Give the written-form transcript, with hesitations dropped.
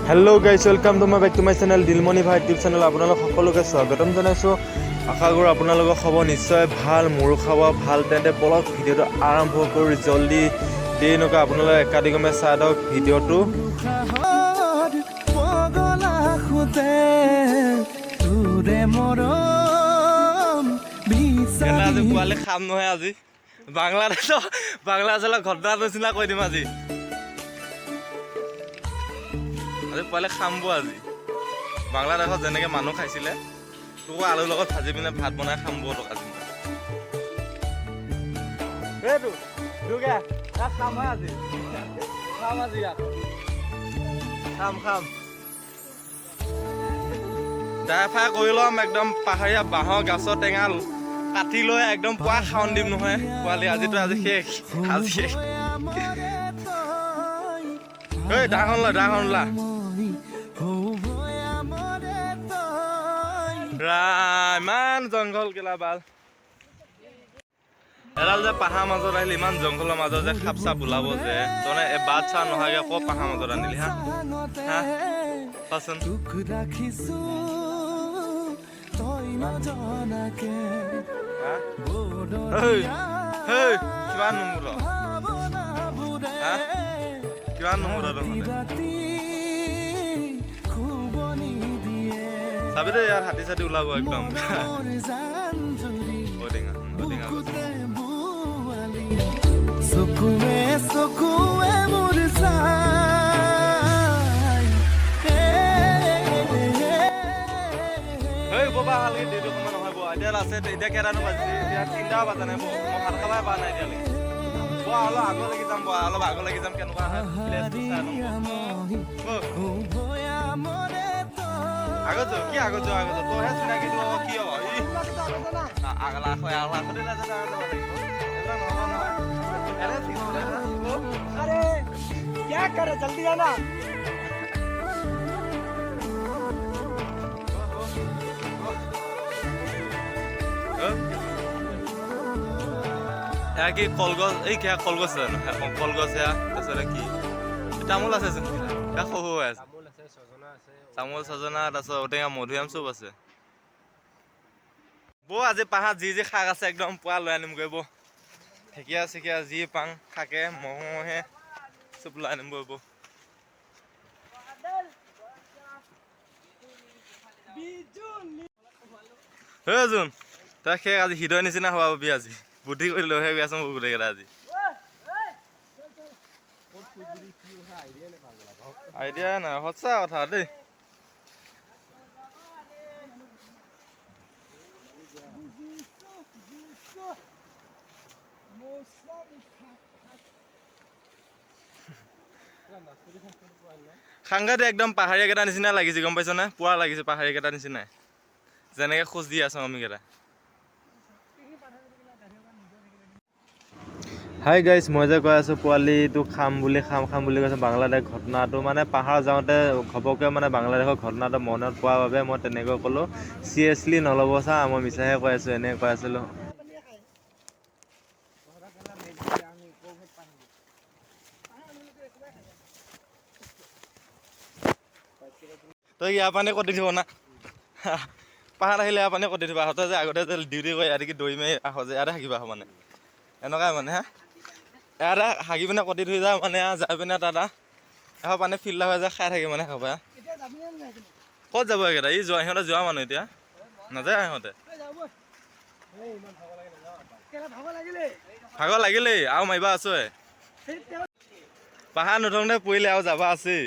Hello' guys, welcome to my back to my channel Dilmoni ভাই YouTube channel. আপোনালোক সকলোকে স্বাগতম জনাইছোঁ। আশা কৰোঁ আপোনালোকৰ খবৰ নিশ্চয় ভাল, মোৰো খবৰ ভাল। তেন্তে বলক ভিডিঅ'টো আৰম্ভ কৰি জল্দি দেৰি নকৰা আপোনালোকে একাদিক্ৰমে চাই দিয়ক ভিডিঅ'টো। আজি পোৱালি খাম নহয়, আজি বাংলাদেশৰ ঘটনাৰ নিচিনা কৈ দিম আজি পোৱালি খামব। আজি বাংলাদেশত যেনেকৈ মানুহ খাইছিলে তোকো আলুৰ লগত ভাজি পিনে ভাত বনাই খামব তোক আজি। ড্ৰাই ফ্ৰাই কৰি ল'ম একদম। পাহাৰীয়া বাঁহৰ গছৰ টেঙা কাটি লৈ একদম পুৱা খাৱন দিম নহয় পোৱালি। আজি শেষ, আজি শেষ। ডাঙৰ লা ইমান জংঘল কেলা বাল। এডাল যে পাহাৰ মাজত আহিলে, ইমান জংঘলৰ মাজত যে সাপ চাপ ওলাব যে, তনে বাট চা নহাগে আকৌ পাহাৰ মাজত আনিলি হা কচোন। কিমান নম্বৰ চাবি দেই, ইয়াৰ হাতী চাতি ওলাব একদম। এতিয়া আছে, এতিয়া কেইটানো বাজিছে? এতিয়া 3টা বাজা নাই। মই ভাত খাবাই পৰা নাই এতিয়ালৈকে। অলপ আগত লাগি যাম, অলপ আগত লাগি যাম। কেনেকুৱা হয় আগত যাওঁ, কি আগত যাওঁ? তইহে চিনাকি দিব কি হ'ব? क्या करे, जल्दी आना। কি কলগছ, এই কি কলগছ জানো? কলগছ সেয়া, তাৰপিছতে কি তামোল আছে চোন, সৰু হৈ আছে। তামোল ছজনা, তাৰপিছত ঔটেঙা, মধুৰিআম চব আছে। বৌ আজি পাহাৰত যি শাক আছে একদম পুৱা লৈ আনিমগৈ বৌ। ঢেকীয়া চেকীয়া যি পাং শাকে মহে চব লৈ আনিমগৈ বৌ। জোন তই সেই আজি হৃদয় নিচিনা হোৱা পাবি। আজি বুদ্ধি কৰি লৈহে গৈ আছো মোৰ গোটেইকেইটা। আজি আইডিয়া নাই, সঁচা কথা দেই। সাংঘাতিক একদম পাহাৰীয়া কেইটা নিচিনা লাগিছে, গম পাইছ নে? পুৰা লাগিছে পাহাৰীয়া কেইটা নিচিনাই, যেনেকে খোজ দি আছো আমি কেইটা। হাই গাইজ, মই যে কৈ আছোঁ পোৱালিটো খাম বুলি কৈছোঁ। বাংলাদেশ ঘটনাটো মানে পাহাৰ যাওঁতে ঘপককৈ মানে বাংলাদেশৰ ঘটনাটো মনত পোৱাৰ বাবে মই তেনেকৈ ক'লোঁ। চিৰিয়াছলি নল'ব চা, মই মিছাহে কৈ আছোঁ, এনেকৈ কৈ আছিলোঁ। তই ইয়াৰ পানী কটি দিব না, পাহাৰ আহিলে ইয়াৰ পানী কটি দিবা। আহোঁতে যে আগতে যে ডিউটি কৰি ইয়াতে দৌৰি মাৰি আহ যে, ইয়াতে হাগিবা মানে এনেকুৱাই মানে ইয়াতে হাগি পিনে কটি থৈ যাওঁ মানে যাই পিনে তাত এশ পানী ফিল্টাৰ হৈ যায়, খাই থাকি মানে খাব। ক'ত যাব এইকেইটা? সিহঁতে যোৱা মানুহ এতিয়া নাযায়। সিহঁতে ভাগৰ লাগিলেই আৰু মাৰিবা আছো। পাহাৰ নুঠোঁতে পৰিলে আৰু যাবা আছেই।